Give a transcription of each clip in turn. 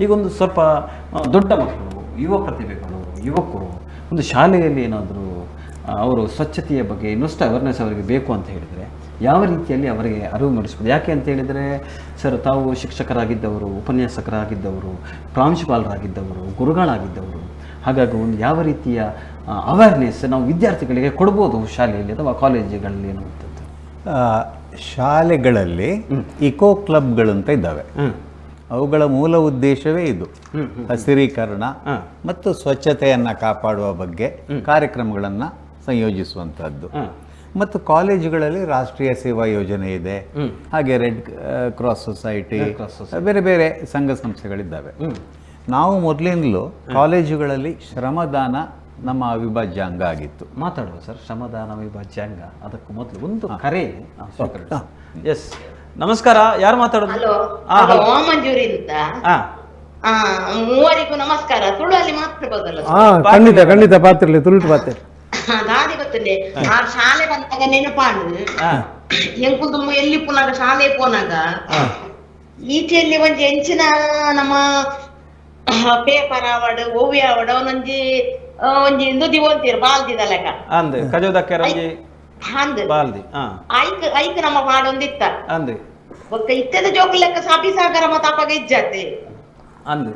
ಈಗೊಂದು ಸ್ವಲ್ಪ ದೊಡ್ಡ ಮಕ್ಕಳು, ಯುವ ಪ್ರತಿಭೆಗಳು, ಯುವಕರು ಒಂದು ಶಾಲೆಯಲ್ಲಿ ಏನಾದರೂ ಅವರು ಸ್ವಚ್ಛತೆಯ ಬಗ್ಗೆ ಇನ್ನಷ್ಟು ಅವೇರ್ನೆಸ್ ಅವರಿಗೆ ಬೇಕು ಅಂತ ಹೇಳಿದರೆ ಯಾವ ರೀತಿಯಲ್ಲಿ ಅವರಿಗೆ ಅರಿವು ಮೂಡಿಸ್ಬೋದು? ಯಾಕೆ ಅಂತ ಹೇಳಿದರೆ ಸರ್, ತಾವು ಶಿಕ್ಷಕರಾಗಿದ್ದವರು, ಉಪನ್ಯಾಸಕರಾಗಿದ್ದವರು, ಪ್ರಾಂಶುಪಾಲರಾಗಿದ್ದವರು, ಗುರುಗಳಾಗಿದ್ದವರು, ಹಾಗಾಗಿ ಒಂದು ಯಾವ ರೀತಿಯ ಅವೇರ್ನೆಸ್ ನಾವು ವಿದ್ಯಾರ್ಥಿಗಳಿಗೆ ಕೊಡ್ಬೋದು ಶಾಲೆಯಲ್ಲಿ ಅಥವಾ ಕಾಲೇಜುಗಳಲ್ಲಿ ಅನ್ನುವಂಥದ್ದು? ಶಾಲೆಗಳಲ್ಲಿ ಇಕೋ ಕ್ಲಬ್ಗಳಂತ ಇದ್ದಾವೆ. ಅವುಗಳ ಮೂಲ ಉದ್ದೇಶವೇ ಇದು, ಹಸಿರೀಕರಣ ಮತ್ತು ಸ್ವಚ್ಛತೆಯನ್ನು ಕಾಪಾಡುವ ಬಗ್ಗೆ ಕಾರ್ಯಕ್ರಮಗಳನ್ನು ಸಂಯೋಜಿಸುವಂಥದ್ದು. ಮತ್ತು ಕಾಲೇಜುಗಳಲ್ಲಿ ರಾಷ್ಟ್ರೀಯ ಸೇವಾ ಯೋಜನೆ ಇದೆ, ಹಾಗೆ ರೆಡ್ ಕ್ರಾಸ್ ಸೊಸೈಟಿ, ಬೇರೆ ಬೇರೆ ಸಂಘ ಸಂಸ್ಥೆಗಳಿದ್ದಾವೆ. ನಾವು ಮೊದಲಿಂದಲೂ ಕಾಲೇಜುಗಳಲ್ಲಿ ಶ್ರಮದಾನ ನಮ್ಮ ಅವಿಭಾಜ್ಯ ಅಂಗ ಆಗಿತ್ತು. ಮಾತಾಡುವ ಸರ್, ಶ್ರಮದಾನ ಅವಿಭಾಜ್ಯ ಅಂಗ. ಅದಕ್ಕೂ ಮೊದಲು ಒಂದು ಕರೆ. ಎಸ್, ನಮಸ್ಕಾರ. ಯಾರು ಮಾತಾಡೋದು? ಮಂಜೂರಿ ಅಂತ. ಮೂವರಿಗೂ ನಮಸ್ಕಾರ. ತುಳುವಲ್ಲಿ ಮಾತಾಡ್ಬೋದಲ್ಲ? ಖಂಡಿತ ಖಂಡಿತ ಪಾತಿರ್ಲಿ, ತುಳುಟು ಪಾತಿರ್ಲಿ. ದಾದಿ ಗೊತ್ತಿಲ್ಲ. ಆ ಶಾಲೆ ಬಂದಾಗ ನೆನಪಾಡು ಎಂಕುದು ಎಲ್ಲಿ ಪುನಗ ಶಾಲೆ ಪೋನಾಗ ಈಚೆಯಲ್ಲಿ ಒಂಜಿ ಎಂಚಿನ ನಮ್ಮ ಪೇಪರ್ ಆವಡ್ ಓವಿ ಆವಡ್ ಅವನೊಂಜಿ ಒಂಜಿ ನುದಿ ಓದ್ತೀರ ಬಾಲ್ದಿದಲೆಗ ಅಂದೆ ಕಜೋದಕ್ಕೆ ಅಂದ್ ಬಾಲ್ದಿ ಐಕ್ ಐಕ್ ನಮ್ಮ ಪಾಡೊಂದಿತ್ತ ಅಂದೆ ಒಕ್ಕ ಇತ್ತದ ಜೋಕು ಲೆಕ್ಕ ಸಾಪಿಸಾಗರ ಮತ್ತ ಅಪಗ ಇಜ್ಜತೆ ಅಂದೆ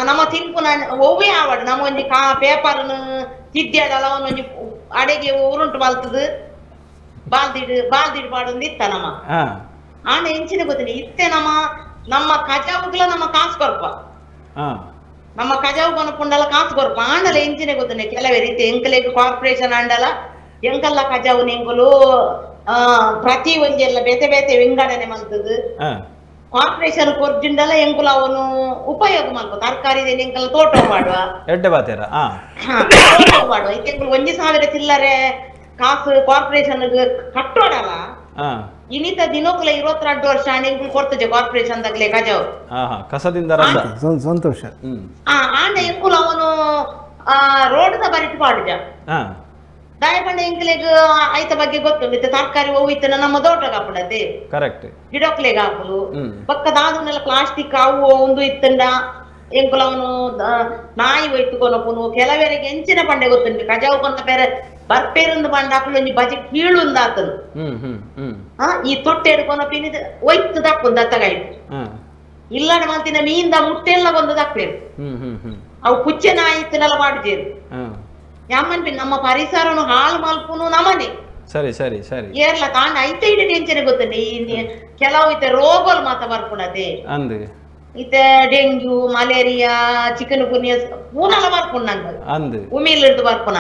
ನಮ್ಮ ತಿನ್ಪುನ ಓವಿ ಆವಡ್ ನಮ್ಮ ಒಂಜಿ ಪೇಪರ್ ತಿದ್ದ್ಯಾಡಲ್ಲ ಅವನೊಂಜಿ ಅಡೆಗೆ ಉರುಂಟು ಮಲ್ತದು ಬಾಲ್ದಿಡ್ ಪಾಡೊಂದಿತ್ತ ನಮ್ಮ ಆಂಡ ಎಂಚಿನ ಗೊತ್ತಿನ ಇತ್ತೆ ನಮ್ಮ ಕಜಾವುಗ್ಲ ನಮ್ಮ ಕಾಸು ಕೊರ್ಪ ನಮ್ಮ ಕಜಾವು ಕೊನಪುಂಡಲ ಕಾಸು ಕೊರ್ಪ ಆಂಡಲ ಎಂಚಿನ ಗೊತ್ತಿನ ಕೆಲವೇ ರೀತಿ ಎಂಕಲೇಗ ಕಾರ್ಪೊರೇಷನ್ ಆಂಡಲ ಎಂಕಲ್ಲ ಕಜಾವು ನಿಂಕುಲು ಪ್ರತಿ ಒಂಜೆಲ್ಲ ಬೇತೆ ಬೇತೆ ವಿಂಗಡಣೆ ಮಲ್ತದು ಕಾರ್ಪೊರೇಷನ್ ಕೊರ್ಜಿಂಡಲ ಎಂಕುಲು ಅವನು ಉಪಯೋಗ ಮಲ್ಪ ತರಕಾರಿ ಎಂಕಲ್ಲ ತೋಟ ಮಾಡುವ ಎಡ್ಡೆ ಬಾತೇರ ತೋಟ ಮಾಡುವ ಎಂಕುಲು 1,000 ಚಿಲ್ಲರೆ ಕಾಸು ಕಾರ್ಪೊರೇಷನ್ ಕಟ್ಟೋಡಲ್ಲ ಇನ್ನಿತ ದಿನೋಕ್ಲ 22 ವರ್ಷ ಎಂಕುಲು ಕೊಡ್ತಜೆ ಕಾರ್ಪೊರೇಷನ್ ದಾಗ್ಲೆ ಕಜಾವು ಕಸದಿಂದ ಸಂತೋಷ. ಆಂಡ ಎಂಕುಲು ಅವನು ರೋಡ್ ದ ಬರಿಟ್ ಪಾಡುಜ ದಾಯಪಂಡ ಎಂಕಲೆಗ್ ಐತ ಬಗ್ಗೆ ಗೊತ್ತುಂಡಿತ ತರಕಾರಿ ಹೋಯ್ತನ ನಮ್ಮ ತೋಟಗ ಹಾಪುಡತೆ ಕರೆಕ್ಟ್ ಗಿಡಕ್ಲೆಗ್ ಹಾಕುದು ಪಕ್ಕದಾದನ್ನೆಲ್ಲ ಪ್ಲಾಸ್ಟಿಕ್ ಅವು ಒಂದು ಇತ್ತಂಡ ಎಂಕುಲು ಅವನು ನಾಯಿ ಒಯ್ತುಕೊನಪುನು ಕೆಲವರಿಗೆ ಎಂಚಿನ ಪಂಡೆ ಗೊತ್ತುಂಟು ಕಜಾವು ಕೊಂದ ಬೇರೆ ಬರ್ಪೇರೊಂದು ಪಂಡ ಹಾಕಲು ಒಂಜಿ ಬಜಿ ಕೀಳುಂದ ಆತನು ಈ ತೊಟ್ಟೆಡು ಕೊನಪಿನ ಒಯ್ತು ದಪ್ಪುಂದ ದತ್ತಗಾಯ್ತು ಇಲ್ಲಡ ಮಲ್ತಿನ ಮೀಂದ ಮುಟ್ಟೆಲ್ಲ ಕೊಂದು ದಪ್ಪೇರು ಅವು ಕುಚ್ಚೆ ನಾಯಿ ಇತ್ತನೆಲ್ಲ ಮಾಡುಜೇರು ಯಾಮನ್ ನಮ್ಮ ಪರಿಸರನು ಹಾಳು ಮಲ್ಪುನು ನಮನೆ ಸರಿ ಸರಿ ಸರಿ ಏರ್ಲ ತಾಂಡ ಐತ ಇಡ ಟೆನ್ಷನ್ ಗೊತ್ತನೆ ಕೆಲವು ಇತ್ತೆ ರೋಗಗಳು ಮಾತ ಬರ್ಪುಣತೆ ಅಂದೆ ಇತ್ತೆ ಡೆಂಗ್ಯೂ ಮಲೇರಿಯಾ ಚಿಕನ್ ಗುನ್ಯ ಪೂನಲ ಬರ್ಪುಣ ನಂಗೆ ಅಂದೆ ಉಮಿಲ್ ಹಿಡ್ದು ಬರ್ಪುಣ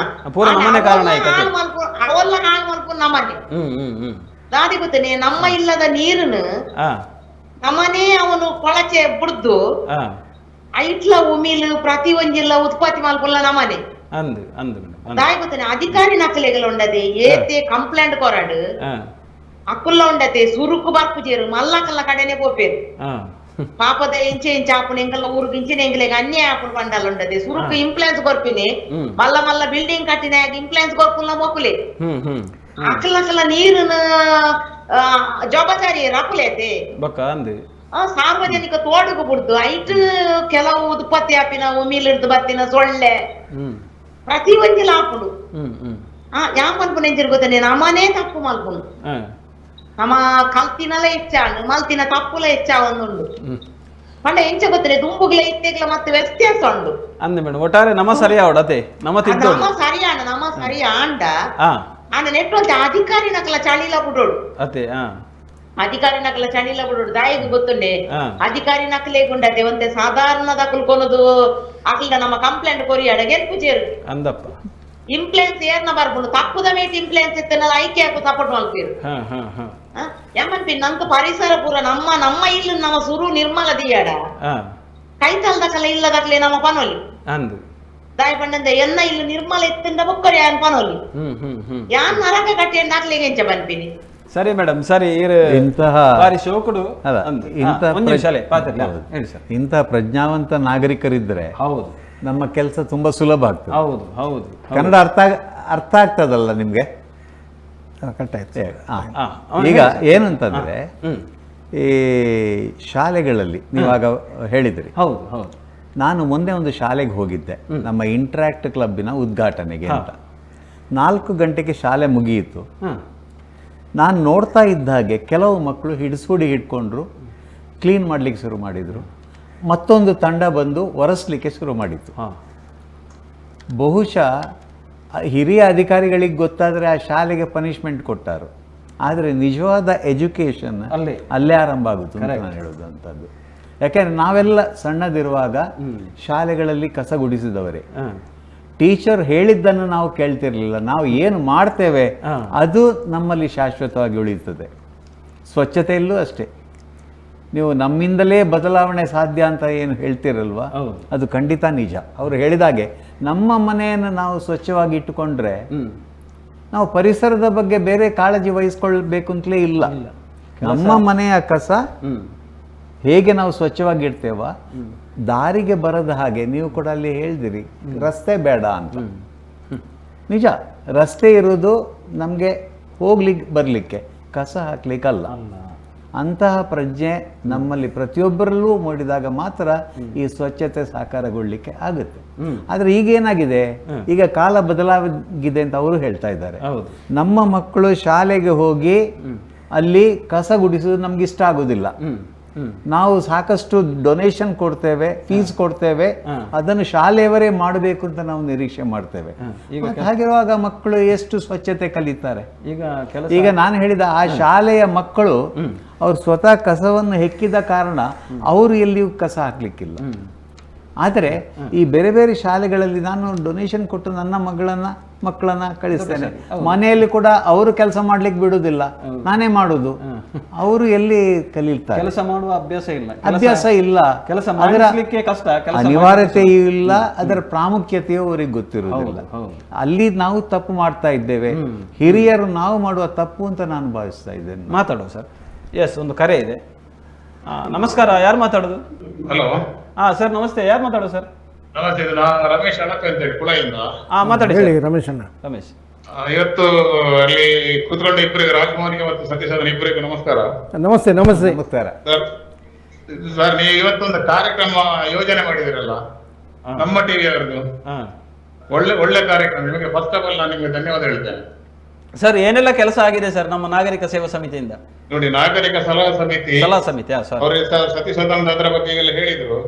ಅವೆಲ್ಲ ಹಾಳು ಮಲ್ಪುಣ ನಮನೆ ದಾದಿ ಗೊತ್ತನೆ ನಮ್ಮ ಇಲ್ಲದ ನೀರನ್ನು ನಮ್ಮನೇ ಅವನು ಕೊಳಚೆ ಬಿಡ್ದು ಐಟ್ಲ ಉಮಿಲ್ ಪ್ರತಿ ಒಂಜಿಲ್ಲ ಉತ್ಪತ್ತಿ ಮಲ್ಪುಲ್ಲ ನಮನೆ ಅಂದು ಅಂದು ದಾಯಿ ಗೊತ್ತನೆ ಅಧಿಕಾರಿ ನಕಲೆಗಳು ಉಂಡದೆ ಏತೆ ಕಂಪ್ಲೇಂಟ್ ಕೊರಡು ಅಕ್ಕುಲ್ಲ ಉಂಡತೆ ಸುರುಕು ಬರ್ಪುಜೇರು ಮಲ್ಲಕಲ್ಲ ಕಡೆನೆ ಪೋಪೇರು ಪಾಪದ ಎಂಚೆ ಎಂಚೆ ಆಪುಣ ಎಂಕಲ್ಲ ಊರಿಗೆ ಇಂಚಿನ ಎಂಗ್ಲೆಗ್ ಅನ್ಯಾಯ ಆಪುಣ ಪಂಡಲ್ಲ ಉಂಡದೆ ಸುರುಕು ಇಂಪ್ಲಾನ್ಸ್ ಕೊರ್ಪಿನಿ ಮಲ್ಲ ಮಲ್ಲ ಬಿಲ್ಡಿಂಗ್ ಕಟ್ಟಿನಾಗ ಇಂಪ್ಲಾನ್ಸ್ ಕೊರ್ಪುಲ್ಲ ಮೊಕ್ಕುಲೆ ಅಕ್ಕಲಕ್ಕಲ್ಲ ನೀರಿನ ಜವಾಬ್ದಾರಿ ರಕುಲೇತೆ ಬಕ್ಕ ಅಂದು ಸಾರ್ವಜನಿಕ ತೋಟಗೂ ಬಿಡ್ದು ಐಟ್ ಕೆಲವು ಉತ್ಪತ್ತಿ ಆಪಿನ ಉಮಿಲ್ ಹಿಡ್ದು ಬತ್ತಿನ ಸೊಳ್ಳೆ ಪ್ರತಿ ಒಂಜಿಲ ಆಪುಡು ಯಾನ್ ಮಲ್ಪುನ ಎಂಚಿನ ಗೊತ್ತನೆ ನಮ್ಮನೇ ತಪ್ಪು ಮಲ್ಪುನು ನಮ್ಮ ಕಲ್ತಿನಲ ಹೆಚ್ಚಾಣು ಮಲ್ತಿನ ತಪ್ಪುಲ ಹೆಚ್ಚಾವೊಂದುಂಡು ಪಂಡ ಎಂಚ ಗೊತ್ತನೆ ದುಂಬುಗ್ಲ ಇತ್ತೆಗ್ಲ ಮತ್ತೆ ವ್ಯತ್ಯಾಸ ಉಂಡು ಅಂದೆ ಮೇಡಮ್ ಒಟ್ಟಾರೆ ನಮ್ಮ ಸರಿಯಾವಡತೆ ನಮ್ಮ ಸರಿಯಾಣ ನಮ್ಮ ಸರಿಯಾಂಡ ಆಂಡ ನೆಟ್ಟೊಂತೆ ಅಧಿಕಾರಿ ನಕಲ ಚಳಿಲ ಬಿಡೋಡು ಅತೆ ಅಧಿಕಾರಿ ನಕಲ ಚಳಿಲ ಬಿಡೋಡು ದಾಯಿಗೂ ಗೊತ್ತುಂಡೆ ಅಧಿಕಾರಿ ನಕಲೇ ಗುಂಡತೆ ಒಂತೆ ಸಾಧಾರಣ ದಕಲ್ಕೊನದು ಅಕ್ಲಿದ ನಮ್ಮ ಕಂಪ್ಲೇಂಟ್ ಕೊರಿಯಾಡ ಗೆಲ್ಪುಜೇರು ಅಂದಪ್ಪ ಇಂಪ್ಲಾನ್ಸ್ ಏರ್ನ ಬರ್ಬೋದು ತಪ್ಪುದ ಮೇಟ್ ಇಂಪ್ಲಾನ್ಸ್ ಇತ್ತನಲ್ಲ ಐಕೆ ಹಾಕು ಸಪೋರ್ಟ್ ಮಾಡ್ತೀರು ಯಮನ್ಪಿ ನಂತ ಪರಿಸರ ಪೂರ ನಮ್ಮ ಇಲ್ಲ ನಮ್ಮ ಸುರು ನಿರ್ಮಲ ದಿಯಾಡ ಕೈತಲ್ದಕಲ್ಲ ಇಲ್ಲದಕ್ಲೆ ನಮ್ಮ ಪನೋಲಿ ಅಂದು ದಾಯ ಪಂಡಂದ ಎನ್ನ ಇಲ್ಲ ನಿರ್ಮಲ ಇತ್ತಿಂದ ಬೊಕ್ಕರಿ ಯಾನ್ ಪನೋಲಿ ಯಾನ್ ನರಕ ಕಟ್ಟಿ ನಾಕ್ಲಿಗೆ ಎಂಚ ಬನ್ಪಿನಿ ಸರಿ ಮೇಡಮ್ ಸರಿ ಇಂತಹ ಬಾರಿ ಶೋಕುಡು ಇಂತಹ ಪ್ರಜ್ಞಾವಂತ ನಾಗರಿಕರಿದ್ರೆ ಹೌದು ನಮ್ಮ ಕೆಲಸ ತುಂಬಾ ಸುಲಭ ಆಗ್ತದೆ. ಹೌದು ಹೌದು ಕನ್ನಡ ಅರ್ಥ ಆಗ್ತದಲ್ಲ ನಿಮ್ಗೆ? ಕರೆಕ್ಟ್ ಆಯ್ತು. ಈಗ ಏನಂತಂದ್ರೆ ಈ ಶಾಲೆಗಳಲ್ಲಿ ನೀವಾಗ ಹೇಳಿದ್ರಿ, ಹೌದು ಹೌದು. ನಾನು ಮೊನ್ನೆ ಒಂದು ಶಾಲೆಗೆ ಹೋಗಿದ್ದೆ ನಮ್ಮ ಇಂಟ್ರಾಕ್ಟ್ ಕ್ಲಬ್ಬಿನ ಉದ್ಘಾಟನೆಗೆ ಅಂತ. 4 ಗಂಟೆಗೆ ಶಾಲೆ ಮುಗಿಯಿತು. ನಾನು ನೋಡ್ತಾ ಇದ್ದ ಹಾಗೆ ಕೆಲವು ಮಕ್ಕಳು ಹಿಡಿಸುಡಿ ಹಿಡ್ಕೊಂಡ್ರು, ಕ್ಲೀನ್ ಮಾಡಲಿಕ್ಕೆ ಶುರು ಮಾಡಿದರು. ಮತ್ತೊಂದು ತಂಡ ಬಂದು ಒರೆಸ್ಲಿಕ್ಕೆ ಶುರು ಮಾಡಿತ್ತು. ಬಹುಶಃ ಹಿರಿಯ ಅಧಿಕಾರಿಗಳಿಗೆ ಗೊತ್ತಾದರೆ ಆ ಶಾಲೆಗೆ ಪನಿಷ್ಮೆಂಟ್ ಕೊಟ್ಟಾರು. ಆದರೆ ನಿಜವಾದ ಎಜುಕೇಷನ್ ಅಲ್ಲೇ ಆರಂಭ ಆಗುತ್ತೆ ಅಂತ ನಾನು ಹೇಳೋದಂಥದ್ದು. ಯಾಕೆಂದರೆ ನಾವೆಲ್ಲ ಸಣ್ಣದಿರುವಾಗ ಶಾಲೆಗಳಲ್ಲಿ ಕಸ ಗುಡಿಸಿದವರೇ. ಟೀಚರ್ ಹೇಳಿದ್ದನ್ನು ನಾವು ಕೇಳ್ತಿರ್ಲಿಲ್ಲ. ನಾವು ಏನು ಮಾಡ್ತೇವೆ ಅದು ನಮ್ಮಲ್ಲಿ ಶಾಶ್ವತವಾಗಿ ಉಳಿಯುತ್ತದೆ. ಸ್ವಚ್ಛತೆಯಲ್ಲೂ ಅಷ್ಟೇ. ನೀವು ನಮ್ಮಿಂದಲೇ ಬದಲಾವಣೆ ಸಾಧ್ಯ ಅಂತ ಏನು ಹೇಳ್ತಿರಲ್ವ, ಅದು ಖಂಡಿತ ನಿಜ. ಅವರು ಹೇಳಿದಾಗೆ ನಮ್ಮ ಮನೆಯನ್ನು ನಾವು ಸ್ವಚ್ಛವಾಗಿ ಇಟ್ಟುಕೊಂಡ್ರೆ ನಾವು ಪರಿಸರದ ಬಗ್ಗೆ ಬೇರೆ ಕಾಳಜಿ ವಹಿಸ್ಕೊಳ್ಬೇಕು ಅಂತಲೇ ಇಲ್ಲ. ನಮ್ಮ ಮನೆಯ ಕಸ ಹೇಗೆ ನಾವು ಸ್ವಚ್ಛವಾಗಿ ಇಡ್ತೇವ, ದಾರಿಗೆ ಬರದ ಹಾಗೆ ನೀವು ಕೂಡ ಅಲ್ಲಿ ಹೇಳಿದಿರಿ ರಸ್ತೆ ಬೇಡ ಅಂತ. ನಿಜ, ರಸ್ತೆ ಇರೋದು ನಮಗೆ ಹೋಗ್ಲಿಕ್ಕೆ ಬರಲಿಕ್ಕೆ, ಕಸ ಹಾಕ್ಲಿಕ್ಕಲ್ಲ. ಅಂತಹ ಪ್ರಜ್ಞೆ ನಮ್ಮಲ್ಲಿ ಪ್ರತಿಯೊಬ್ಬರಲ್ಲೂ ಮೂಡಿದಾಗ ಮಾತ್ರ ಈ ಸ್ವಚ್ಛತೆ ಸಾಕಾರಗೊಳ್ಳಿಕ್ಕೆ ಆಗುತ್ತೆ. ಆದರೆ ಈಗೇನಾಗಿದೆ, ಈಗ ಕಾಲ ಬದಲಾಗಿದೆ ಅಂತ ಅವರು ಹೇಳ್ತಾ ಇದ್ದಾರೆ. ನಮ್ಮ ಮಕ್ಕಳು ಶಾಲೆಗೆ ಹೋಗಿ ಅಲ್ಲಿ ಕಸ ಗುಡಿಸೋದು ನಮ್ಗೆ ಇಷ್ಟ ಆಗೋದಿಲ್ಲ. ನಾವು ಸಾಕಷ್ಟು ಡೊನೇಷನ್ ಕೊಡ್ತೇವೆ, ಫೀಸ್ ಕೊಡ್ತೇವೆ, ಅದನ್ನು ಶಾಲೆಯವರೇ ಮಾಡಬೇಕು ಅಂತ ನಾವು ನಿರೀಕ್ಷೆ ಮಾಡ್ತೇವೆ. ಹಾಗಿರುವಾಗ ಮಕ್ಕಳು ಎಷ್ಟು ಸ್ವಚ್ಛತೆ ಕಲಿತಾರೆ? ಈಗ ನಾನು ಹೇಳಿದ ಆ ಶಾಲೆಯ ಮಕ್ಕಳು ಅವ್ರು ಸ್ವತಃ ಕಸವನ್ನು ಹೆಕ್ಕಿದ ಕಾರಣ ಅವರು ಎಲ್ಲಿಯೂ ಕಸ ಹಾಕ್ಲಿಕ್ಕಿಲ್ಲ. ಆದರೆ ಈ ಬೇರೆ ಬೇರೆ ಶಾಲೆಗಳಲ್ಲಿ ನಾನು ಡೊನೇಷನ್ ಕೊಟ್ಟು ನನ್ನ ಮಕ್ಕಳನ್ನ ಕಳಿಸ್ತೇನೆ. ಮನೆಯಲ್ಲಿ ಕೂಡ ಅವರು ಕೆಲಸ ಮಾಡ್ಲಿಕ್ಕೆ ಬಿಡುವುದಿಲ್ಲ, ನಾನೇ ಮಾಡುದು. ಅವರು ಎಲ್ಲಿ ಕಲಿತಾರೆ? ಕೆಲಸ ಮಾಡುವ ಅಭ್ಯಾಸ ಇಲ್ಲ, ಕೆಲಸ ಮಾಡಲಿಕ್ಕೆ ಕಷ್ಟ, ಅನಿವಾರ್ಯತೆಯೂ ಇಲ್ಲ, ಅದರ ಪ್ರಾಮುಖ್ಯತೆಯೂ ಅವರಿಗೆ ಗೊತ್ತಿರುವುದಿಲ್ಲ. ಅಲ್ಲಿ ನಾವು ತಪ್ಪು ಮಾಡ್ತಾ ಇದ್ದೇವೆ. ಹಿರಿಯರು ನಾವು ಮಾಡುವ ತಪ್ಪು ಅಂತ ನಾನು ಭಾವಿಸ್ತಾ ಇದ್ದೇನೆ. ಮಾತಾಡುವ ಸರ್. ಎಸ್, ಒಂದು ಕರೆ ಇದೆ. ನಮಸ್ಕಾರ, ಯಾರು ಮಾತಾಡೋದು? ಹಲೋ. ಸರ್ ನಮಸ್ತೆ, ಯಾರು ಮಾತಾಡೋದು ಸರ್? ನಮಸ್ತೆ, ನಾನು ರಮೇಶ್ ಅಣಕ ಅಂತ ಹೇಳಿ ಕುಳಯಿಂದ. ಮಾತಾಡಿ ಹೇಳಿ ರಮೇಶ್ ಅಣ್ಣ. ರಮೇಶ್, ಇವತ್ತು ಅಲ್ಲಿ ಕೂತ್ಕೊಂಡ ಇಬ್ಬರಿಗೆ, ರಾಜ್ಕುಮಾರ್ಗೆ ಮತ್ತು ಸತೀಶ್ ಅವರ ಇಬ್ಬರಿಗೂ ನಮಸ್ಕಾರ. ನಮಸ್ತೆ. ನಮಸ್ಕಾರ ಸರ್, ನೀವು ಇವತ್ತೊಂದು ಕಾರ್ಯಕ್ರಮ ಯೋಜನೆ ಮಾಡಿದಿರಲ್ಲ ನಮ್ಮ ಟಿವಿ ಅವರದ್ದು, ಒಳ್ಳೆ ಕಾರ್ಯಕ್ರಮ. ನಿಮಗೆ ಫಸ್ಟ್ ಆಫ್ ಆಲ್ ನಾನು ನಿಮಗೆ ಧನ್ಯವಾದ ಹೇಳ್ತೇನೆ ಸರ್. ಏನೆಲ್ಲ ಕೆಲಸ ಆಗಿದೆ ಸರ್ ನಮ್ಮ ನಾಗರಿಕ ಸೇವಾ ಸಮಿತಿಯಿಂದ? ನೋಡಿ, ನಾಗರಿಕ ಸಲಹಾ ಸಮಿತಿ ಅವರು ಸತೀಶ್ ಅದರ ಬಗ್ಗೆ ಎಲ್ಲ ಹೇಳಿದ್ರು.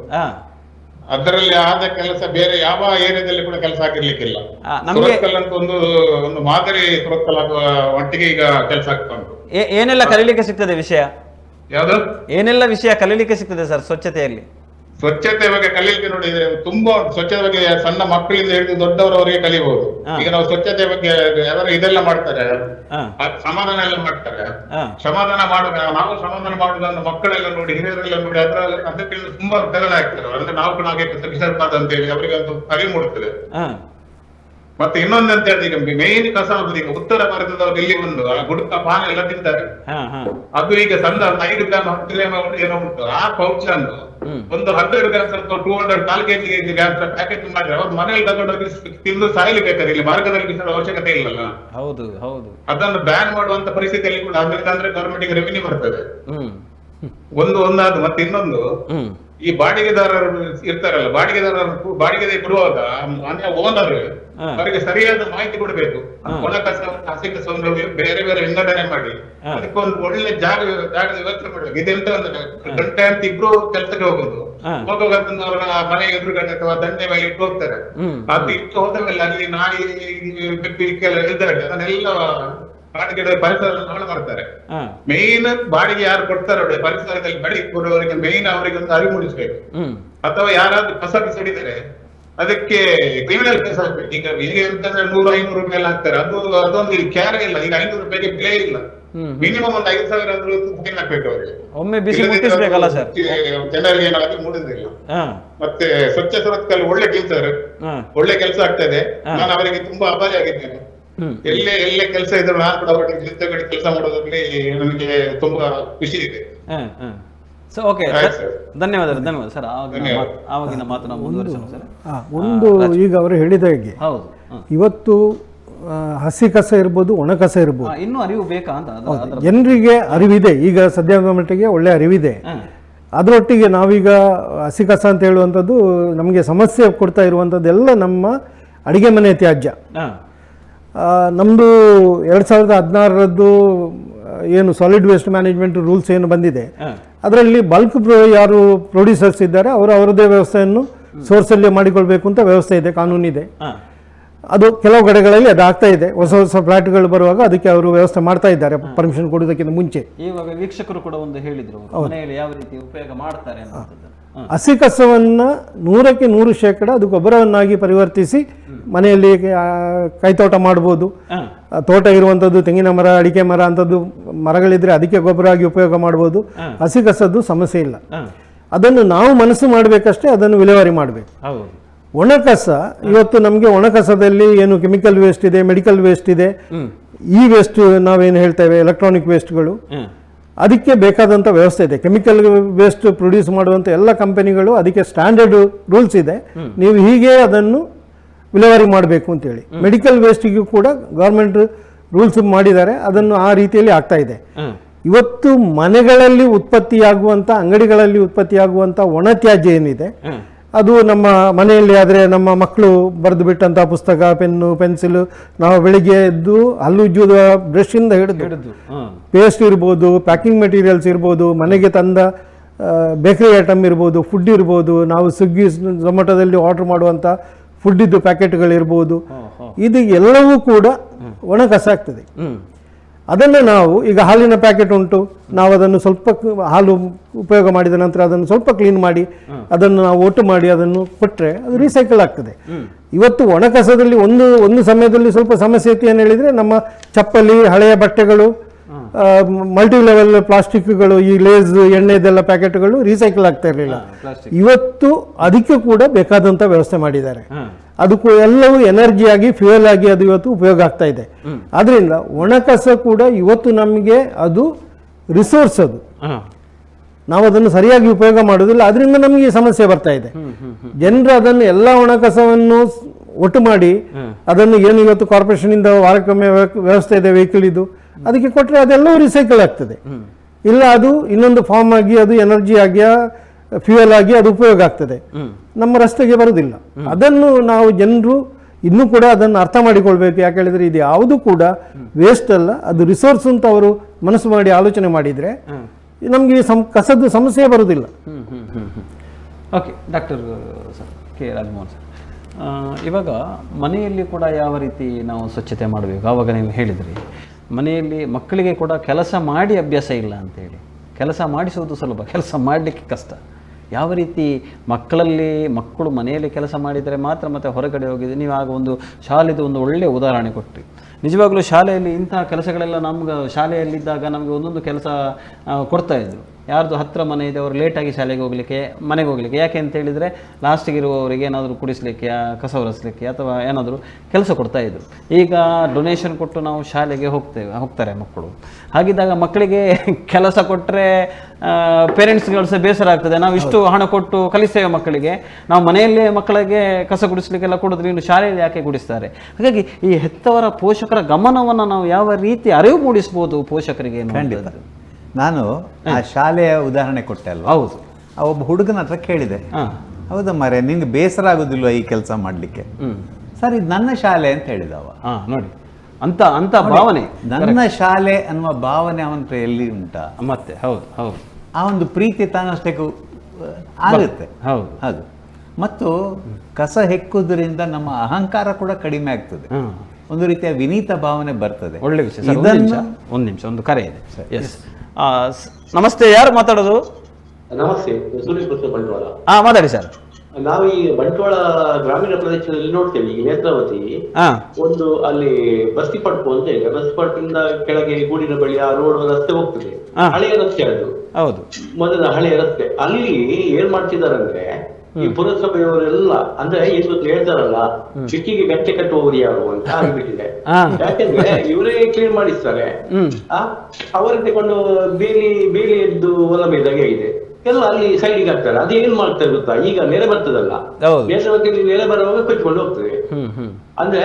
ಅದರಲ್ಲಿ ಆದ ಕೆಲಸ ಬೇರೆ ಯಾವ ಏರಿಯಾದಲ್ಲಿ ಕೂಡ ಕೆಲಸ ಆಗಿರ್ಲಿಕ್ಕಿಲ್ಲ. ಸುರತ್ಕಲ್ ಅಂತ ಒಂದು ಮಾದರಿ ಸುರತ್ಕಲ್ ಆಗುವ ಒಟ್ಟಿಗೆ ಈಗ ಕೆಲಸ ಆಗ್ತಾ ಉಂಟು. ಏನೆಲ್ಲ ಕಲೀಲಿಕ್ಕೆ ಸಿಗ್ತದೆ ವಿಷಯ? ಯಾವ್ದು? ಏನೆಲ್ಲ ವಿಷಯ ಕಲೀಲಿಕ್ಕೆ ಸಿಗ್ತದೆ ಸರ್ ಸ್ವಚ್ಛತೆಯಲ್ಲಿ? ಸ್ವಚ್ಛತೆ ಬಗ್ಗೆ ಕಲೀಲಿಕ್ಕೆ ನೋಡಿ ತುಂಬಾ ಸ್ವಚ್ಛತೆ ಬಗ್ಗೆ ಸಣ್ಣ ಮಕ್ಕಳಿಂದ ಹಿಡಿದು ದೊಡ್ಡವರವರೆಗೆ ಕಲಿಬಹುದು. ಈಗ ನಾವು ಸ್ವಚ್ಛತೆ ಬಗ್ಗೆ ಯಾರು ಇದೆಲ್ಲ ಮಾಡ್ತಾರೆ, ಸಮಾಧಾನ ಎಲ್ಲ ಮಾಡ್ತಾರೆ. ಸಮಾಧಾನ ನಾವು ಸಮಾಧಾನ ಮಾಡುವುದನ್ನು ಮಕ್ಕಳೆಲ್ಲ ನೋಡಿ, ಹಿರಿಯರೆಲ್ಲ ನೋಡಿ ಅದಕ್ಕೆ ತುಂಬಾ ಪ್ರೇರಣೆ ಆಗ್ತಾರೆ. ಅಂದ್ರೆ ನಾವು ಕೂಡ ಹಾಗೆ ಬಿಸರ್ಬಾರ್ದು ಅಂತ ಹೇಳಿ ಅವರಿಗೆ ಒಂದು ಅರಿವು ಮೂಡುತ್ತದೆ. ಮತ್ತೆ ಇನ್ನೊಂದಂತ ಹೇಳಿದ್ರೆ, ಈಗ ಮೇನ್ ಕಸ ಆಗುದು ಈಗ ಉತ್ತರ ಭಾರತದವರು ಇಲ್ಲಿ ಒಂದು ಗುಡ್ಕ ಪಾನ ಎಲ್ಲ ತಿಂತಾರೆ. ಅದು ಈಗ ಸಣ್ಣ 5 ಗ್ರಾಮ್ 10 ಗ್ರಾಮ್ ಏನೋ ಉಂಟು. ಆ ಪೌಚ್ ಅನ್ನು ಒಂದು 100 ಗ್ರಾಮ್ಸ್ 200 4 kg ಗ್ರಾಮ್ಸ್ ಪ್ಯಾಕೆಟ್ ಮಾಡಿದ್ರೆ ಅವ್ರು ಮನೆಯಲ್ಲಿ ತಗೊಂಡೋಗಿ ತಿಂದು ಸಾಯಲಿ ಬೇಕಾದ್ರೆ ಇಲ್ಲಿ ಮಾರ್ಗದಲ್ಲಿ ಬಿಸಿದ ಅವಶ್ಯಕತೆ ಇಲ್ಲಲ್ಲ. ಹೌದು ಹೌದು. ಅದನ್ನು ಬ್ಯಾನ್ ಮಾಡುವಂತ ಪರಿಸ್ಥಿತಿಯಲ್ಲಿ ಕೂಡ ಅಂದ್ರೆ ಗವರ್ಮೆಂಟ್ ಗೆ ರೆವಿನ್ಯೂ ಬರ್ತದೆ. ಒಂದಾದ ಮತ್ತೆ ಇನ್ನೊಂದು, ಈ ಬಾಡಿಗೆದಾರರು ಇರ್ತಾರಲ್ಲ, ಬಾಡಿಗೆ ಕೊಡುವಾಗ ಮನೆಯ ಓನರ್ ಅವರಿಗೆ ಸರಿಯಾದ ಮಾಹಿತಿ ಕೊಡಬೇಕು. ಒಣ ಕಸ ಹಸಿ ಕಸವನ್ನು ಬೇರೆ ಬೇರೆ ವಿಂಗಡಣೆ ಮಾಡಿ ಅದಕ್ಕೊಂದು ಒಳ್ಳೆ ಜಾಗದ ವ್ಯವಸ್ಥೆ ಮಾಡ್ಬೇಕು. ಇದೆಂತ ಅಂದ್ರೆ ಗಂಟೆ ಅಂತ ಇಬ್ರು ಕೆಲಸಕ್ಕೆ ಹೋಗುವಾಗ ಅವರ ಮನೆ ಎದುರುಗಡೆ ಅಥವಾ ದಂಡೆ ಮೇಲೆ ಇಟ್ಟು ಹೋಗ್ತಾರೆ. ಅದು ಇಟ್ಟು ಹೋದ ಮೇಲೆ ಅಲ್ಲಿ ನಾಯಿ ಬೆಪ್ಪಿ ಇದ್ದಾರೆ, ಅದನ್ನೆಲ್ಲ ಬಾಡಿಗೆ ಪರಿಸರ ಹಾಳು ಮಾಡ್ತಾರೆ. ಮೇನ್ ಬಾಡಿಗೆ ಯಾರು ಕೊಡ್ತಾರೆ ನೋಡಿ, ಪರಿಸರದಲ್ಲಿ ಬಾಡಿಗೆ ಕೊಡುವವರಿಗೆ ಮೇನ್ ಅವರಿಗೆ ಒಂದು ಅರಿವು ಮೂಡಿಸ್ಬೇಕು. ಅಥವಾ ಯಾರಾದ್ರೂ ಕಸ ಬಿಸಾಡಿದರೆ ಅದಕ್ಕೆ ಕ್ರಿಮಿನಲ್ ಕೇಸ್ ಹಾಕ್ಬೇಕು. ಈಗ ಎಂತಂದ್ರೆ 100-500 ರೂಪಾಯಿ ಹಾಕ್ತಾರೆ. ಅದೊಂದು ಕ್ಯಾರೆ ಇಲ್ಲ. ಈಗ 500 ರೂಪಾಯಿಗೆ ಬೆಲೆ ಇಲ್ಲ. ಮಿನಿಮಮ್ ಒಂದು 5,000 ಆದ್ರೂ ಫೈನ್ ಹಾಕ್ಬೇಕು ಅವರಿಗೆ. ಒಮ್ಮೆ ಬಿಸಿ ಮುಟ್ಟಿಸ್ಬೇಕಲ್ಲ ಸರ್, ಜನರಿಗೆ ಏನಾದ್ರೂ ಮೂಡುದಿಲ್ಲ. ಮತ್ತೆ ಸ್ವಚ್ಛ ಸುರತ್ಕಲ್ ಒಳ್ಳೆ ಕೆಲಸ ಆಗ್ತಾ ಇದೆ. ನಾನು ಅವರಿಗೆ ತುಂಬಾ ಆಭಾರಿ ಆಗಿದ್ದೇನೆ. ಎಲ್ಲೇ ಕೆಲಸ ಇದ್ರು ನಾನು ಕೂಡ ಅವರಿಗೆ ಜೊತೆಗಡೆ ಕೆಲಸ ಮಾಡೋದ್ರಲ್ಲಿ ನನಗೆ ತುಂಬಾ ಖುಷಿ ಇದೆ. ಸೊ ಓಕೆ, ಧನ್ಯವಾದ ಸರ್. ಆವಾಗಿನ ಮಾತನ್ನ ಮುಂದುವರಿಸೋಣ ಸರ್. ಒಂದು ಈಗ ಅವರು ಹೇಳಿದ ಹಾಗೆ ಇವತ್ತು ಹಸಿ ಕಸ ಇರ್ಬೋದು, ಒಣ ಕಸ ಇರ್ಬೋದು. ಇನ್ನೂ ಅರಿವು ಬೇಕಾ ಅಂತ ಜನರಿಗೆ ಅರಿವಿದೆ, ಈಗ ಸದ್ಯದ ಮಟ್ಟಿಗೆ ಒಳ್ಳೆ ಅರಿವಿದೆ. ಅದರೊಟ್ಟಿಗೆ ನಾವೀಗ ಹಸಿ ಕಸ ಅಂತ ಹೇಳುವಂಥದ್ದು ನಮಗೆ ಸಮಸ್ಯೆ ಕೊಡ್ತಾ ಇರುವಂಥದ್ದೆಲ್ಲ ನಮ್ಮ ಅಡಿಗೆ ಮನೆ ತ್ಯಾಜ್ಯ. ನಮ್ಮದು 2016ರದ್ದು ಏನು ಸಾಲಿಡ್ ವೇಸ್ಟ್ ಮ್ಯಾನೇಜ್ಮೆಂಟ್ ರೂಲ್ಸ್ ಏನು ಬಂದಿದೆ, ಅದರಲ್ಲಿ ಬಲ್ಕ್ ಯಾರು ಪ್ರೊಡ್ಯೂಸರ್ಸ್ ಇದ್ದಾರೆ ಅವರು ಅವರದೇ ವ್ಯವಸ್ಥೆಯನ್ನು ಸೋರ್ಸಲ್ಲಿ ಮಾಡಿಕೊಳ್ಬೇಕು ಅಂತ ವ್ಯವಸ್ಥೆ ಇದೆ, ಕಾನೂನಿದೆ. ಅದು ಕೆಲವು ಕಡೆಗಳಲ್ಲಿ ಅದು ಆಗ್ತಾ ಇದೆ. ಹೊಸ ಹೊಸ ಫ್ಲಾಟ್ಗಳು ಬರುವಾಗ ಅದಕ್ಕೆ ಅವರು ವ್ಯವಸ್ಥೆ ಮಾಡ್ತಾ ಇದ್ದಾರೆ ಪರ್ಮಿಷನ್ ಕೊಡೋದಕ್ಕಿಂತ ಮುಂಚೆ. ಇವಾಗ ವೀಕ್ಷಕರು ಕೂಡ ಒಂದು ಹೇಳಿದ್ರು ಮನೆಯಲ್ಲಿ ಯಾವ ರೀತಿ ಉಪಯೋಗ ಮಾಡ್ತಾರೆ ಅಂತ. ಹಸಿ ಕಸವನ್ನು 100ಕ್ಕೆ 100% ಅದು ಗೊಬ್ಬರವನ್ನಾಗಿ ಪರಿವರ್ತಿಸಿ ಮನೆಯಲ್ಲಿ ಕೈತೋಟ ಮಾಡ್ಬೋದು. ತೋಟ ಇರುವಂಥದ್ದು ತೆಂಗಿನ ಮರ, ಅಡಿಕೆ ಮರ ಅಂಥದ್ದು ಮರಗಳಿದ್ರೆ ಅದಕ್ಕೆ ಗೊಬ್ಬರ ಆಗಿ ಉಪಯೋಗ ಮಾಡ್ಬೋದು. ಹಸಿ ಕಸದ್ದು ಸಮಸ್ಯೆ ಇಲ್ಲ. ಅದನ್ನು ನಾವು ಮನಸ್ಸು ಮಾಡಬೇಕಷ್ಟೇ, ಅದನ್ನು ವಿಲೇವಾರಿ ಮಾಡಬೇಕು. ಒಣಕಸ ಇವತ್ತು ನಮಗೆ ಒಣಕಸದಲ್ಲಿ ಏನು ಕೆಮಿಕಲ್ ವೇಸ್ಟ್ ಇದೆ, ಮೆಡಿಕಲ್ ವೇಸ್ಟ್ ಇದೆ, ಈ ವೇಸ್ಟ್ ನಾವೇನು ಹೇಳ್ತೇವೆ ಎಲೆಕ್ಟ್ರಾನಿಕ್ ವೇಸ್ಟ್ಗಳು, ಅದಕ್ಕೆ ಬೇಕಾದಂಥ ವ್ಯವಸ್ಥೆ ಇದೆ. ಕೆಮಿಕಲ್ ವೇಸ್ಟ್ ಪ್ರೊಡ್ಯೂಸ್ ಮಾಡುವಂಥ ಎಲ್ಲ ಕಂಪನಿಗಳು ಅದಕ್ಕೆ ಸ್ಟ್ಯಾಂಡರ್ಡ್ ರೂಲ್ಸ್ ಇದೆ, ನೀವು ಹೀಗೆ ಅದನ್ನು ವಿಲೇವಾರಿ ಮಾಡಬೇಕು ಅಂತೇಳಿ. ಮೆಡಿಕಲ್ ವೇಸ್ಟಿಗೂ ಕೂಡ ಗೌರ್ಮೆಂಟ್ ರೂಲ್ಸ್ ಮಾಡಿದ್ದಾರೆ, ಅದನ್ನು ಆ ರೀತಿಯಲ್ಲಿ ಆಗ್ತಾ ಇದೆ. ಇವತ್ತು ಮನೆಗಳಲ್ಲಿ ಉತ್ಪತ್ತಿಯಾಗುವಂಥ, ಅಂಗಡಿಗಳಲ್ಲಿ ಉತ್ಪತ್ತಿಯಾಗುವಂಥ ಒಣ ತ್ಯಾಜ್ಯ ಏನಿದೆ, ಅದು ನಮ್ಮ ಮನೆಯಲ್ಲಿ ಆದರೆ ನಮ್ಮ ಮಕ್ಕಳು ಬರೆದು ಬಿಟ್ಟಂಥ ಪುಸ್ತಕ, ಪೆನ್ನು, ಪೆನ್ಸಿಲು, ನಾವು ಬೆಳಿಗ್ಗೆ ಎದ್ದು ಹಲ್ಲು ಉಜ್ಜುವ ಬ್ರಷಿಂದ ಹಿಡಿದು ಪೇಸ್ಟ್ ಇರ್ಬೋದು, ಪ್ಯಾಕಿಂಗ್ ಮೆಟೀರಿಯಲ್ಸ್ ಇರ್ಬೋದು, ಮನೆಗೆ ತಂದ ಬೇಕರಿ ಐಟಮ್ ಇರ್ಬೋದು, ಫುಡ್ ಇರ್ಬೋದು, ನಾವು ಸ್ವಿಗ್ಗಿ ಝೊಮ್ಯಾಟೊದಲ್ಲಿ ಆರ್ಡರ್ ಮಾಡುವಂಥ ಫುಡ್ಡಿದ್ದು ಪ್ಯಾಕೆಟ್ಗಳಿರ್ಬೋದು, ಇದು ಎಲ್ಲವೂ ಕೂಡ ಒಣ ಕಸ ಆಗ್ತದೆ. ಅದನ್ನು ನಾವು ಈಗ ಹಾಲಿನ ಪ್ಯಾಕೆಟ್ ಉಂಟು, ನಾವು ಅದನ್ನು ಸ್ವಲ್ಪ ಹಾಲು ಉಪಯೋಗ ಮಾಡಿದ ನಂತರ ಅದನ್ನು ಸ್ವಲ್ಪ ಕ್ಲೀನ್ ಮಾಡಿ ಅದನ್ನು ನಾವು ಒಟ್ಟು ಮಾಡಿ ಅದನ್ನು ಕೊಟ್ಟರೆ ಅದು ರೀಸೈಕಲ್ ಆಗ್ತದೆ. ಇವತ್ತು ಒಣಕಸದಲ್ಲಿ ಒಂದು ಸಮಯದಲ್ಲಿ ಸ್ವಲ್ಪ ಸಮಸ್ಯೆ ಇತ್ತು ಏನು ಹೇಳಿದರೆ, ನಮ್ಮ ಚಪ್ಪಲಿ, ಹಳೆಯ ಬಟ್ಟೆಗಳು, ಮಲ್ಟಿ ಲೆವೆಲ್ ಪ್ಲಾಸ್ಟಿಕ್ಗಳು, ಈ ಲೇಸ್ ಎಣ್ಣೆದೆಲ್ಲ ಪ್ಯಾಕೆಟ್ಗಳು ರೀಸೈಕಲ್ ಆಗ್ತಾ ಇರಲಿಲ್ಲ. ಇವತ್ತು ಅದಕ್ಕೆ ಕೂಡ ಬೇಕಾದಂಥ ವ್ಯವಸ್ಥೆ ಮಾಡಿದ್ದಾರೆ. ಅದಕ್ಕೂ ಎಲ್ಲವೂ ಎನರ್ಜಿಯಾಗಿ, ಫ್ಯೂಯಲ್ ಆಗಿ ಅದು ಇವತ್ತು ಉಪಯೋಗ ಆಗ್ತಾ ಇದೆ. ಆದ್ರಿಂದ ಒಣಕಸ ಕೂಡ ಇವತ್ತು ನಮಗೆ ಅದು ರಿಸೋರ್ಸ್, ಅದು ನಾವು ಅದನ್ನು ಸರಿಯಾಗಿ ಉಪಯೋಗ ಮಾಡೋದಿಲ್ಲ, ಅದರಿಂದ ನಮಗೆ ಈ ಸಮಸ್ಯೆ ಬರ್ತಾ ಇದೆ. ಜನರು ಅದನ್ನು ಎಲ್ಲ ಒಣಕಸವನ್ನು ಒಟ್ಟು ಮಾಡಿ ಅದನ್ನು ಏನು ಇವತ್ತು ಕಾರ್ಪೊರೇಷನ್ ಇಂದ ವಾರಕ್ಕೊಮ್ಮೆ ವ್ಯವಸ್ಥೆ ಇದೆ ವೆಹಿಕಲ್ ಇದು, ಅದಕ್ಕೆ ಕೊಟ್ಟರೆ ಅದೆಲ್ಲವೂ ರಿಸೈಕಲ್ ಆಗ್ತದೆ. ಇಲ್ಲ ಅದು ಇನ್ನೊಂದು ಫಾರ್ಮ್ ಆಗಿ ಅದು ಎನರ್ಜಿ ಆಗಿ ಫ್ಯೂಯಲ್ ಆಗಿ ಅದು ಉಪಯೋಗ ಆಗ್ತದೆ, ನಮ್ಮ ರಸ್ತೆಗೆ ಬರುವುದಿಲ್ಲ. ಅದನ್ನು ನಾವು ಜನರು ಇನ್ನೂ ಕೂಡ ಅದನ್ನು ಅರ್ಥ ಮಾಡಿಕೊಳ್ಬೇಕು. ಯಾಕೆ ಹೇಳಿದ್ರೆ ಇದು ಯಾವುದು ಕೂಡ ವೇಸ್ಟ್ ಅಲ್ಲ, ಅದು ರಿಸೋರ್ಸ್ ಅಂತ ಅವರು ಮನಸ್ಸು ಮಾಡಿ ಆಲೋಚನೆ ಮಾಡಿದರೆ ನಮಗೆ ಕಸದ ಸಮಸ್ಯೆ ಬರುವುದಿಲ್ಲ. Okay doctor sir K Rajamohan sir, ಇವಾಗ ಮನೆಯಲ್ಲಿ ಕೂಡ ಯಾವ ರೀತಿ ನಾವು ಸ್ವಚ್ಛತೆ ಮಾಡಬೇಕು? ಆವಾಗ ನೀವು ಹೇಳಿದ್ರಿ ಮನೆಯಲ್ಲಿ ಮಕ್ಕಳಿಗೆ ಕೂಡ ಕೆಲಸ ಮಾಡಿ ಅಭ್ಯಾಸ ಇಲ್ಲ ಅಂತೇಳಿ. ಕೆಲಸ ಮಾಡಿಸುವುದು ಸುಲಭ, ಕೆಲಸ ಮಾಡಲಿಕ್ಕೆ ಕಷ್ಟ. ಯಾವ ರೀತಿ ಮಕ್ಕಳು ಮನೆಯಲ್ಲಿ ಕೆಲಸ ಮಾಡಿದರೆ ಮಾತ್ರ ಮತ್ತೆ ಹೊರಗಡೆ ಹೋಗಿದೆ. ನೀವು ಆಗ ಒಂದು ಶಾಲೆದು ಒಂದು ಒಳ್ಳೆಯ ಉದಾಹರಣೆ ಕೊಟ್ಟರಿ. ನಿಜವಾಗ್ಲೂ ಶಾಲೆಯಲ್ಲಿ ಇಂತಹ ಕೆಲಸಗಳೆಲ್ಲ ನಮ್ಗೆ ಶಾಲೆಯಲ್ಲಿದ್ದಾಗ ನಮಗೆ ಒಂದೊಂದು ಕೆಲಸ ಕೊಡ್ತಾಯಿದ್ರು. ಯಾರ್ದು ಹತ್ತಿರ ಮನೆ ಇದೆ ಅವರು ಲೇಟಾಗಿ ಮನೆಗೆ ಹೋಗಲಿಕ್ಕೆ, ಯಾಕೆ ಅಂತ ಹೇಳಿದರೆ ಲಾಸ್ಟಿಗೆ ಇರುವವರಿಗೆ ಏನಾದರೂ ಕುಡಿಸ್ಲಿಕ್ಕೆ, ಕಸ ಒರೆಸಲಿಕ್ಕೆ ಅಥವಾ ಏನಾದರೂ ಕೆಲಸ ಕೊಡ್ತಾಯಿದ್ರು. ಈಗ ಡೊನೇಷನ್ ಕೊಟ್ಟು ನಾವು ಶಾಲೆಗೆ ಹೋಗ್ತಾರೆ ಮಕ್ಕಳು. ಹಾಗಿದ್ದಾಗ ಮಕ್ಕಳಿಗೆ ಕೆಲಸ ಕೊಟ್ಟರೆ ಪೇರೆಂಟ್ಸ್ಗಳು ಸಹ ಬೇಸರ ಆಗ್ತದೆ. ನಾವು ಇಷ್ಟು ಹಣ ಕೊಟ್ಟು ಕಲಿಸ್ತೇವೆ ಮಕ್ಕಳಿಗೆ, ನಾವು ಮನೆಯಲ್ಲೇ ಮಕ್ಕಳಿಗೆ ಕಸ ಗುಡಿಸ್ಲಿಕ್ಕೆಲ್ಲ ಕೊಡಿದ್ರೆ ಇನ್ನು ಶಾಲೆಯಲ್ಲಿ ಯಾಕೆ ಗುಡಿಸ್ತಾರೆ? ಹಾಗಾಗಿ ಈ ಹೆತ್ತವರ ಪೋಷಕರ ಗಮನವನ್ನು ನಾವು ಯಾವ ರೀತಿ ಅರಿವು ಮೂಡಿಸ್ಬೋದು ಪೋಷಕರಿಗೆ? ನಾನು ಆ ಶಾಲೆಯ ಉದಾಹರಣೆ ಕೊಟ್ಟೆ ಅಲ್ವಾ? ಹೌದು. ಆ ಒಬ್ಬ ಹುಡುಗನ ಹತ್ರ ಕೇಳಿದೆ, ಹೌದಾ ಮಾರೆ ನಿಂಗೆ ಬೇಸರ ಆಗೋದಿಲ್ವ ಈ ಕೆಲಸ ಮಾಡಲಿಕ್ಕೆ? ಸರ್ ಇದು ನನ್ನ ಶಾಲೆ ಅಂತ ಹೇಳಿದವ. ನೋಡಿ ಅಂತ ಭಾವನೆ, ನನ್ನ ಶಾಲೆ ಅನ್ನುವ ಭಾವನೆ ಅವನ ಎಲ್ಲಿ ಉಂಟಾ? ಮತ್ತೆ ಹೌದು ಹೌದು, ಆ ಒಂದು ಪ್ರೀತಿ ತಾನಷ್ಟೇ ಆಗುತ್ತೆ. ಹೌದು. ಮತ್ತು ಕಸ ಹೆಕ್ಕುವುದರಿಂದ ನಮ್ಮ ಅಹಂಕಾರ ಕೂಡ ಕಡಿಮೆ ಆಗ್ತದೆ, ಒಂದು ರೀತಿಯ ವಿನೀತ ಭಾವನೆ ಬರ್ತದೆ. ಒಳ್ಳೆ ವಿಷಯ. ಒಂದು ನಿಮಿಷ ಒಂದು ಕರೆ ಇದೆ. ಎಸ್, ನಮಸ್ತೆ, ಯಾರು ಮಾತಾಡೋದು? ನಮಸ್ತೆ, ಸುರೇಶ್ ಬಂಟ್ವಾಳ. ಮಾತಾಡಿ ಸರ್. ನಾವು ಈ ಬಂಟ್ವಾಳ ಗ್ರಾಮೀಣ ಪ್ರದೇಶದಲ್ಲಿ ನೋಡ್ತೇವೆ, ಈಗ ನೇತ್ರಾವತಿ ಒಂದು ಅಲ್ಲಿ ಬಸ್ತಿ ಪಡ್ಪು ಅಂತ ಇದೆ. ಬಸ್ತಿ ಪಡ್ಪಿಂದ ಕೆಳಗೆ ಗೂಡಿನ ಬಳಿ ಆ ರೋಡ್ ರಸ್ತೆ ಹೋಗ್ತದೆ, ಹಳೆಯ ರಸ್ತೆ ಅದು. ಹೌದು, ಮೊದಲ ಹಳೆಯ ರಸ್ತೆ. ಅಲ್ಲಿ ಏನ್ ಮಾಡ್ತಿದಾರಂದ್ರೆ ಈ ಪುರಸಭೆಯವರೆಲ್ಲ, ಅಂದ್ರೆ ಇವತ್ತು ಹೇಳ್ತಾರಲ್ಲ ಚಿಕ್ಕಿಗೆ ಗಟ್ಟೆ ಕಟ್ಟುವವರು ಯಾರು ಅಂತ ಆಗಿಬಿಟ್ಟಿದೆ. ಯಾಕೆಂದ್ರೆ ಇವರೇ ಕ್ಲೀನ್ ಮಾಡಿಸ್ತಾರೆ, ಅವರೇ ತಗೊಂಡು ಬೇಲಿ ಎದ್ದು ಹೊಲ ಮೇದಾಗೆ ಇದೆ ಎಲ್ಲ ಅಲ್ಲಿ ಸೈಡಿಗೆ ಹಾಕ್ತಾರೆ. ಅದು ಏನ್ ಮಾಡ್ತಾರೆ ಗೊತ್ತಾ? ಈಗ ನೆರೆ ಬರ್ತದಲ್ಲ, ನೇತ್ರಾವತಿಯಲ್ಲಿ ನೆರೆ ಬರುವಾಗ ಕೊಚ್ಕೊಂಡು ಹೋಗ್ತದೆ. ಅಂದ್ರೆ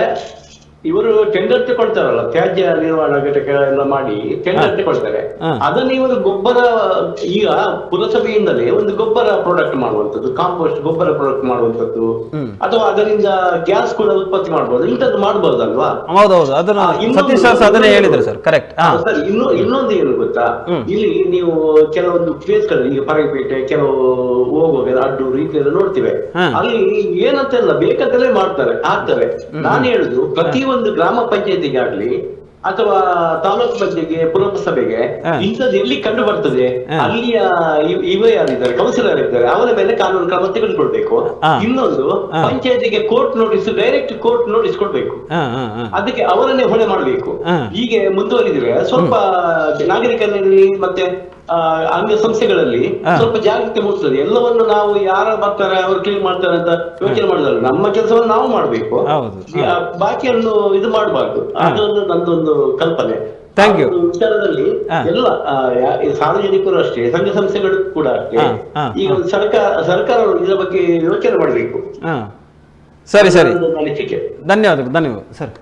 ಇವರು ಟೆಂಡರ್ ತಗೊಳ್ತಾರಲ್ಲ, ತ್ಯಾಜ್ಯ ನಿರ್ವಹಣಾ ಘಟಕ ಎಲ್ಲ ಮಾಡಿ ಟೆಂಡರ್ ತಗೊಳ್ತಾರೆ. ಅದನ್ನ ಇವರು ಗೊಬ್ಬರ, ಈಗ ಪುರಸಭೆಯಿಂದಲೇ ಒಂದು ಗೊಬ್ಬರ ಪ್ರಾಡಕ್ಟ್ ಮಾಡುವಂತದ್ದು, ಕಾಂಪೋಸ್ಟ್ ಗೊಬ್ಬರ ಪ್ರಾಡಕ್ಟ್ ಮಾಡುವಂತದ್ದು, ಅಥವಾ ಅದರಿಂದ ಗ್ಯಾಸ್ ಕೂಡ ಉತ್ಪತ್ತಿ ಮಾಡಬಹುದು, ಇಂಥದ್ದು ಮಾಡಬಹುದಲ್ವಾ? ಹೌದೌದು, ಅದನ್ನ ಸತೀಶ್ ಸರ್ ಅದನ್ನೇ ಹೇಳಿದ್ರು ಸರ್. ಕರೆಕ್ಟ್. ಸರ್, ಇನ್ನೊಂದು ಏನು ಗೊತ್ತಾ, ಇಲ್ಲಿ ನೀವು ಕೆಲವೊಂದು ಪ್ಲೇಸ್ಗಳಲ್ಲಿ, ಈಗ ಪರಗಪೇಟೆ ಕೆಲವು ಹೋಗುವಾಗ ಅಡ್ಡೂರು ರೀತಿಯಲ್ಲಿ ನೋಡ್ತಿವೆ, ಅಲ್ಲಿ ಏನಂತೆಲ್ಲ ಬೇಕಂತಲೇ ಆಗ್ತಾರೆ. ನಾನು ಹೇಳುದು, ಪ್ರತಿಯೊಂದು ಗ್ರಾಮ ಪಂಚಾಯತಿಗೆ ಆಗ್ಲಿ ಅಥವಾ ತಾಲೂಕು ಪಂಚಾಯತಿಗೆ, ಪುರಸಭೆಗೆ ಇಂಥದ್ದು ಎಲ್ಲಿ ಕಂಡು ಬರ್ತದೆ, ಅಲ್ಲಿಯ ಇವೇ ಯಾರಿದ್ದಾರೆ, ಕೌನ್ಸಿಲರ್ ಇದ್ದಾರೆ, ಅವರ ಮೇಲೆ ಕಾನೂನು ಕ್ರಮ ತೆಗೆದುಕೊಳ್ಬೇಕು. ಇನ್ನೊಂದು, ಪಂಚಾಯತಿಗೆ court notice, direct court notice ಕೊಡ್ಬೇಕು, ಅದಕ್ಕೆ ಅವರನ್ನೇ ಹೊಣೆ ಮಾಡಬೇಕು. ಹೀಗೆ ಮುಂದುವರಿದ್ರೆ ಸ್ವಲ್ಪ ನಾಗರಿಕರಲ್ಲಿ ಮತ್ತೆ ಅಂಗಸಂಸ್ಥೆಗಳಲ್ಲಿ ಸ್ವಲ್ಪ ಜಾಗೃತಿ ಮೂಡಿಸ್ತದೆ. ಎಲ್ಲವನ್ನು ನಾವು ಯಾರ ಬರ್ತಾರೆ ಅವರು ಕ್ಲೀನ್ ಮಾಡ್ತಾರೆ ಅಂತ ಯೋಚನೆ ಮಾಡಿದ್ರೆ ನಮ್ಮ ಕೆಲಸವನ್ನು ನಾವು ಮಾಡ್ಬೇಕು, ಬಾಕಿಯನ್ನು ಇದು ಮಾಡಬಾರ್ದು. ಅದೊಂದು ನಂದೊಂದು ಕಲ್ಪನೆ. ವಿಚಾರದಲ್ಲಿ ಎಲ್ಲ ಸಾರ್ವಜನಿಕರು ಅಷ್ಟೇ, ಸಂಘ ಸಂಸ್ಥೆಗಳು ಕೂಡ ಅಷ್ಟೇ, ಈಗ ಸರ್ಕಾರ ಇದರ ಬಗ್ಗೆ ಯೋಚನೆ ಮಾಡಬೇಕು. ಸರಿ ಸರಿ, ಧನ್ಯವಾದಗಳು ಸರ್.